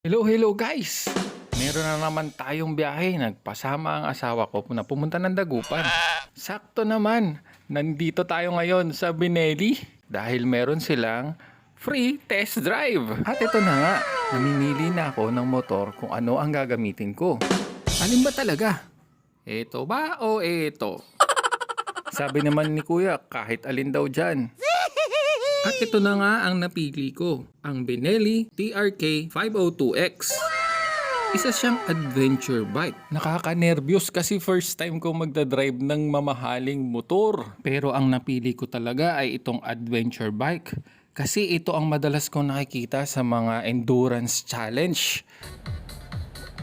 Hello, hello guys! Meron na naman tayong biyahe. Nagpasama ang asawa ko na pumunta ng Dagupan. Sakto naman, nandito tayo ngayon sa Binelli dahil meron silang free test drive. At ito na nga, namimili na ako ng motor kung ano ang gagamitin ko. Alin ba talaga? Ito ba o ito? Sabi naman ni Kuya, kahit alin daw dyan. At ito na nga ang napili ko, ang Benelli TRK 502X. Isa siyang adventure bike. Nakaka-nervyos kasi first time ko magdadrive ng mamahaling motor. Pero ang napili ko talaga ay itong adventure bike. Kasi ito ang madalas kong nakikita sa mga endurance challenge.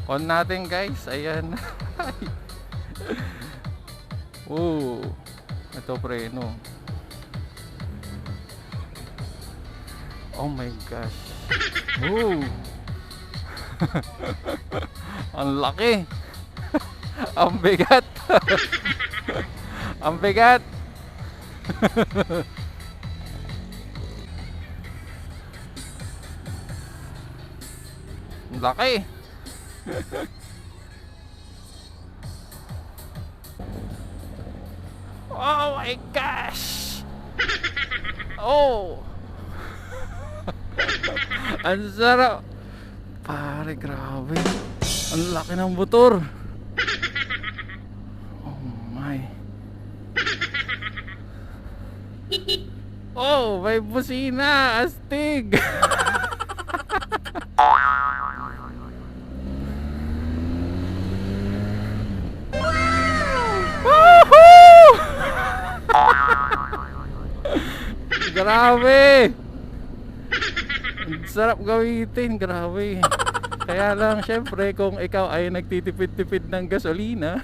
On natin guys, ayan. Oh, ito preno. Oh my gosh. Oh. Ang laki. Ang bigat. Ang bigat. Ang laki. Oh my gosh. Oh. Ang sarap. Pare, grabe. Ang laki ng motor. Oh my. Oh, may busina. Astig. Woohoo! Grabe. Sarap gamitin, grabe. Kaya lang, syempre, kung ikaw ay nagtitipid-tipid ng gasolina,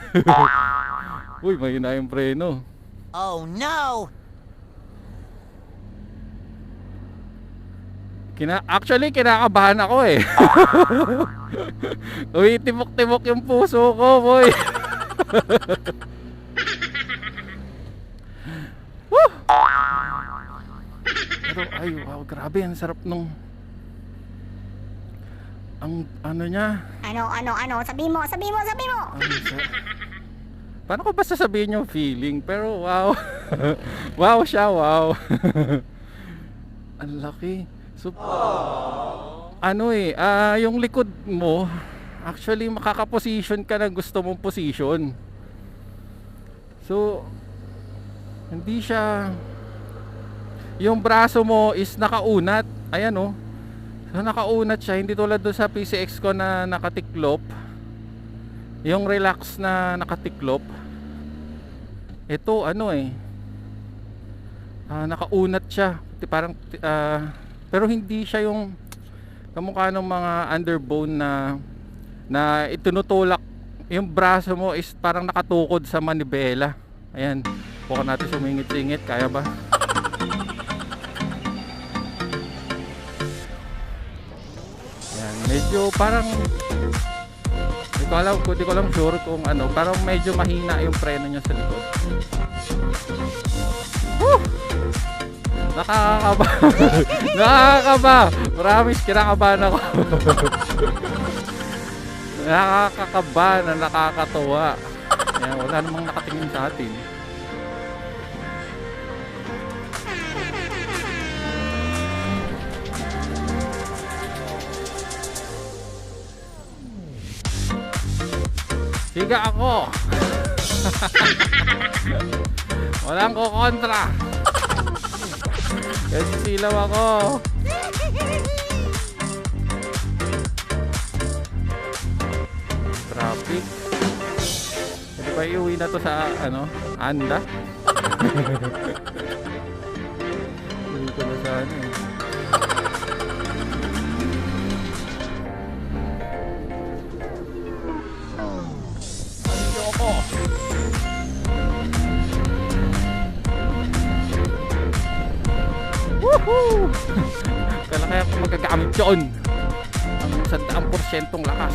uy, mahina yung preno. Oh no! Actually, kinakabahan ako eh. Uy, timok-timok yung puso ko, boy. Woo! Pero, ay, wow, grabe, ang sarap nung ang ano niya. Ano? Sabi mo! Paano ko ba sasabihin yung feeling? Pero wow. Wow siya, wow. Ang laki. So, ano yung likod mo, actually makakaposition ka na gusto mong position. So, hindi siya, yung braso mo is nakaunat. Ayan oh. So nakaunat siya, hindi tulad doon sa PCX ko na nakatiklop. Yung relax na nakatiklop. Ito nakaunat siya. Parang pero hindi siya yung kamukha ng mga underbone na itinutulak. Yung braso mo is parang nakatukod sa manibela. Ayan, buka natin sumingit-singit, kaya ba? Medyo parang hindi ko lang sure kung ano, parang medyo mahina yung preno niya sa likod. Woo! Nakakaba. Nakakaba. Promise, kinakabahan ako. Nakakakaba na nakakatuwa. Yan, wala namang nakatingin sa atin. Higa ako. Walang kukontra. Kasi silaw ako. Traffic. Pwede ba iuwi na to sa Anda? Hindi ko na sana eh. Woohoo! Kaya ako magagamit yun ang 100% lakas.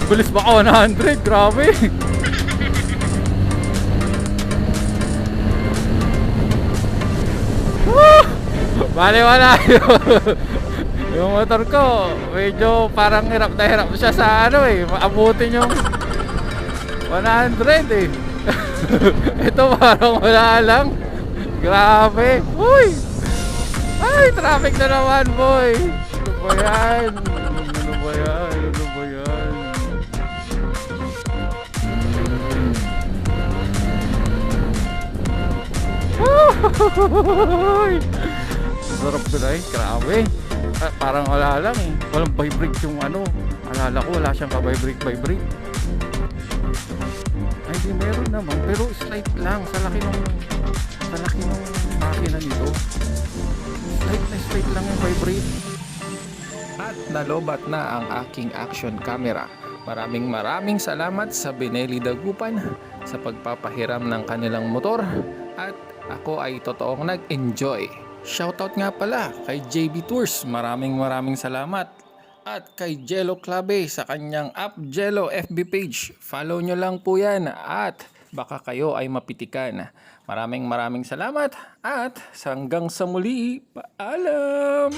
Bilis baka 100, grabe. Bale wala yung motor ko, medyo parang hirap na hirap siya sa ano eh, maabutin yung 100 eh. Ito parang wala lang. Grabe. Uy! Ay, traffic na naman, boy. Ano ba yan? Ano ba yan? Ano ba yan? Uy! Sarap ko na eh. Grabe. Parang wala lang eh. Walang vibrate yung ano. Alala ko, wala siyang ka-vibrate. Ay, di meron naman. Pero slight lang. Sa laki ng makina nito. Slight lang yung vibrate. At nalobat na ang aking action camera. Maraming salamat sa Benelli Dagupan sa pagpapahiram ng kanilang motor. At ako ay totoong nag-enjoy. Shoutout nga pala kay JB Tours. Maraming salamat. At kay Jello Clave sa kanyang app Jello FB page. Follow nyo lang po yan at baka kayo ay mapitikan. Maraming salamat at hanggang sa muli. Paalam!